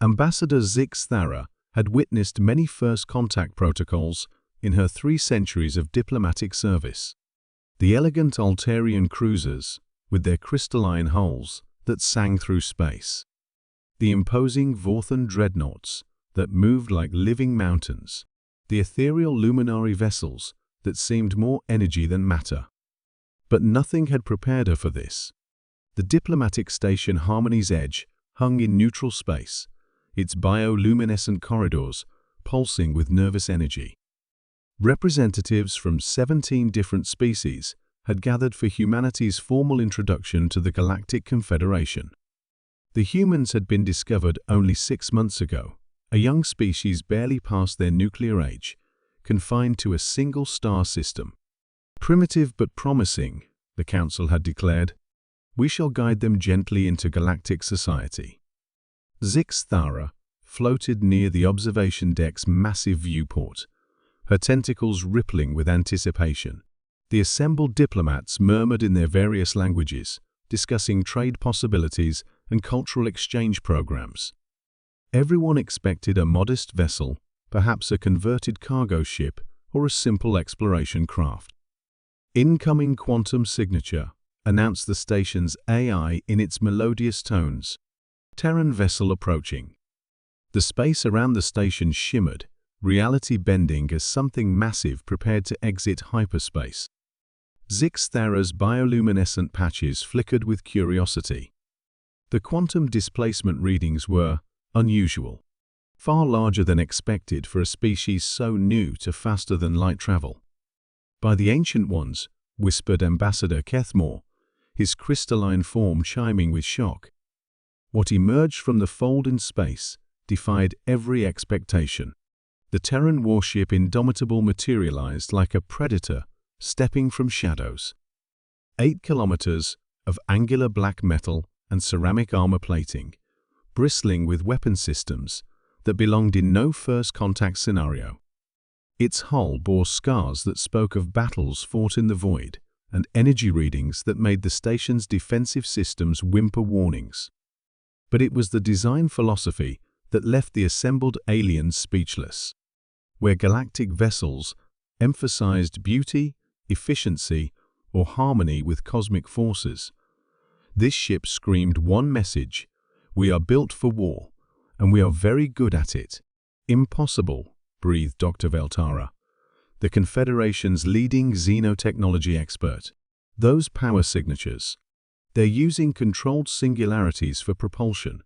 Ambassador Zix Thara had witnessed many first contact protocols in her 3 centuries of diplomatic service. The elegant Altarian cruisers, with their crystalline hulls that sang through space. The imposing Vorthan dreadnoughts that moved like living mountains. The ethereal luminary vessels that seemed more energy than matter. But nothing had prepared her for this. The diplomatic station Harmony's Edge hung in neutral space, its bioluminescent corridors pulsing with nervous energy. Representatives from 17 different species had gathered for humanity's formal introduction to the Galactic Confederation. The humans had been discovered only 6 months ago, a young species barely past their nuclear age, confined to a single star system. Primitive but promising, the Council had declared. We shall guide them gently into galactic society. Zix Thara floated near the observation deck's massive viewport, her tentacles rippling with anticipation. The assembled diplomats murmured in their various languages, discussing trade possibilities and cultural exchange programs. Everyone expected a modest vessel, perhaps a converted cargo ship or a simple exploration craft. Incoming quantum signature announced the station's AI in its melodious tones. Terran vessel approaching. The space around the station shimmered, reality bending as something massive prepared to exit hyperspace. Zix Thara's bioluminescent patches flickered with curiosity. The quantum displacement readings were unusual, far larger than expected for a species so new to faster-than-light travel. By the Ancient Ones, whispered Ambassador Kethmore, his crystalline form chiming with shock. What emerged from the fold in space defied every expectation. The Terran Warship Indomitable materialized like a predator stepping from shadows. 8 kilometers of angular black metal and ceramic armor plating, bristling with weapon systems that belonged in no first contact scenario. Its hull bore scars that spoke of battles fought in the void and energy readings that made the station's defensive systems whimper warnings. But it was the design philosophy that left the assembled aliens speechless. Where galactic vessels emphasized beauty, efficiency, or harmony with cosmic forces, this ship screamed one message: we are built for war, and we are very good at it. Impossible, breathed Dr. Veltara, the Confederation's leading xenotechnology expert. Those power signatures. They're using controlled singularities for propulsion.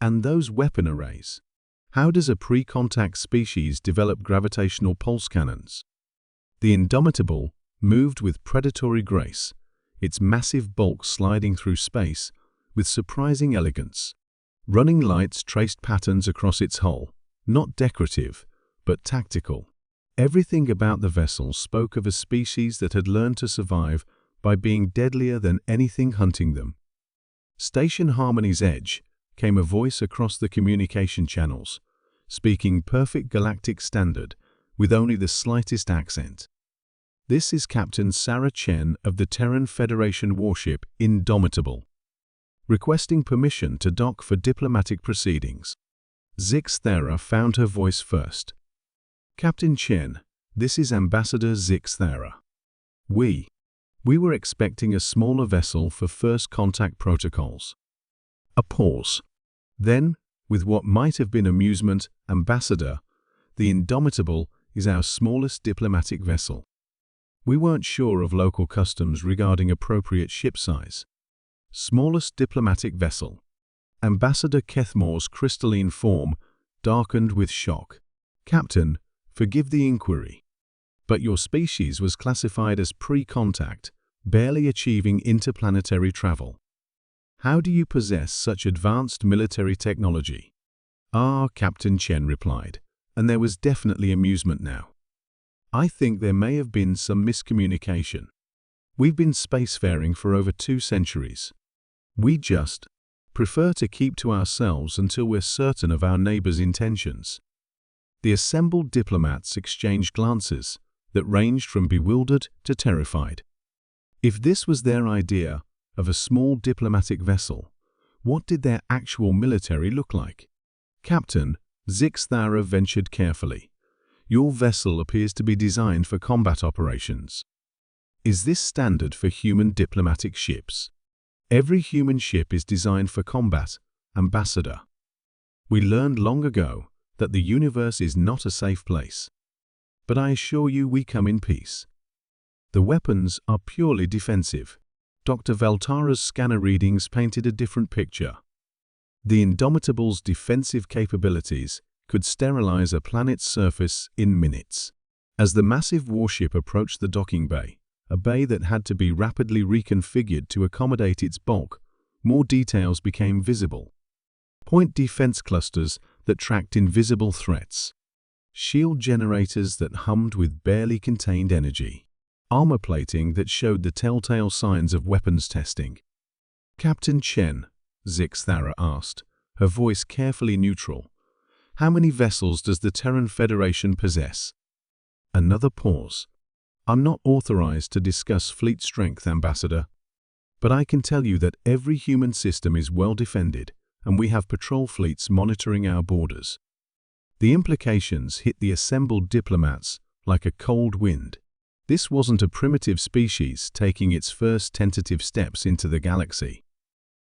And those weapon arrays. How does a pre-contact species develop gravitational pulse cannons? The Indomitable moved with predatory grace, its massive bulk sliding through space with surprising elegance. Running lights traced patterns across its hull, not decorative, but tactical. Everything about the vessel spoke of a species that had learned to survive by being deadlier than anything hunting them. Station Harmony's Edge came a voice across the communication channels, speaking perfect galactic standard with only the slightest accent. This is Captain Sarah Chen of the Terran Federation warship Indomitable, requesting permission to dock for diplomatic proceedings. Zix Thara found her voice first. Captain Chen, this is Ambassador Zix Thara. We were expecting a smaller vessel for first contact protocols. A pause. Then, with what might have been amusement, Ambassador, the Indomitable is our smallest diplomatic vessel. We weren't sure of local customs regarding appropriate ship size. Smallest diplomatic vessel. Ambassador Kethmore's crystalline form darkened with shock. Captain, forgive the inquiry, but your species was classified as pre-contact, barely achieving interplanetary travel. How do you possess such advanced military technology? Ah, Captain Chen replied, and there was definitely amusement now. I think there may have been some miscommunication. We've been spacefaring for over 2 centuries. We just prefer to keep to ourselves until we're certain of our neighbors' intentions. The assembled diplomats exchanged glances that ranged from bewildered to terrified. If this was their idea of a small diplomatic vessel, what did their actual military look like? Captain, Zixthara ventured carefully. Your vessel appears to be designed for combat operations. Is this standard for human diplomatic ships? Every human ship is designed for combat, Ambassador. We learned long ago that the universe is not a safe place. But I assure you we come in peace. The weapons are purely defensive. Dr. Valtara's scanner readings painted a different picture. The Indomitable's defensive capabilities could sterilize a planet's surface in minutes. As the massive warship approached the docking bay, a bay that had to be rapidly reconfigured to accommodate its bulk, more details became visible. Point defense clusters that tracked invisible threats. Shield generators that hummed with barely contained energy. Armor plating that showed the telltale signs of weapons testing. Captain Chen, Zixthara asked, her voice carefully neutral. How many vessels does the Terran Federation possess? Another pause. I'm not authorized to discuss fleet strength, Ambassador. But I can tell you that every human system is well defended, and we have patrol fleets monitoring our borders. The implications hit the assembled diplomats like a cold wind. This wasn't a primitive species taking its first tentative steps into the galaxy.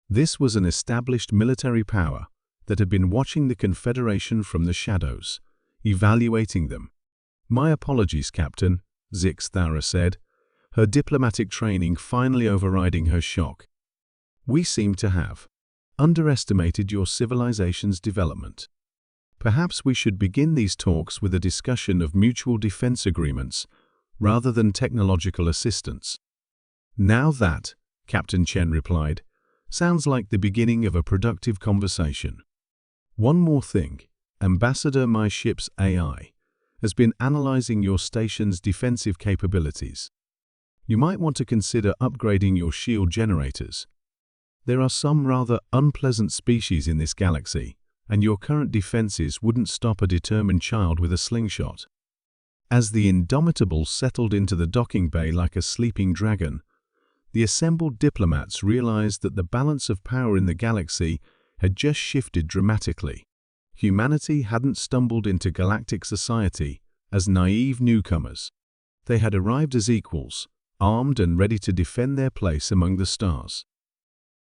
This was an established military power that had been watching the Confederation from the shadows, evaluating them. My apologies, Captain, Zixthara said, her diplomatic training finally overriding her shock. We seem to have underestimated your civilization's development. Perhaps we should begin these talks with a discussion of mutual defense agreements rather than technological assistance. Now that, Captain Chen replied, sounds like the beginning of a productive conversation. One more thing, Ambassador, my ship's AI has been analyzing your station's defensive capabilities. You might want to consider upgrading your shield generators. There are some rather unpleasant species in this galaxy, and your current defenses wouldn't stop a determined child with a slingshot. As the Indomitable settled into the docking bay like a sleeping dragon, the assembled diplomats realized that the balance of power in the galaxy had just shifted dramatically. Humanity hadn't stumbled into galactic society as naive newcomers. They had arrived as equals, armed and ready to defend their place among the stars.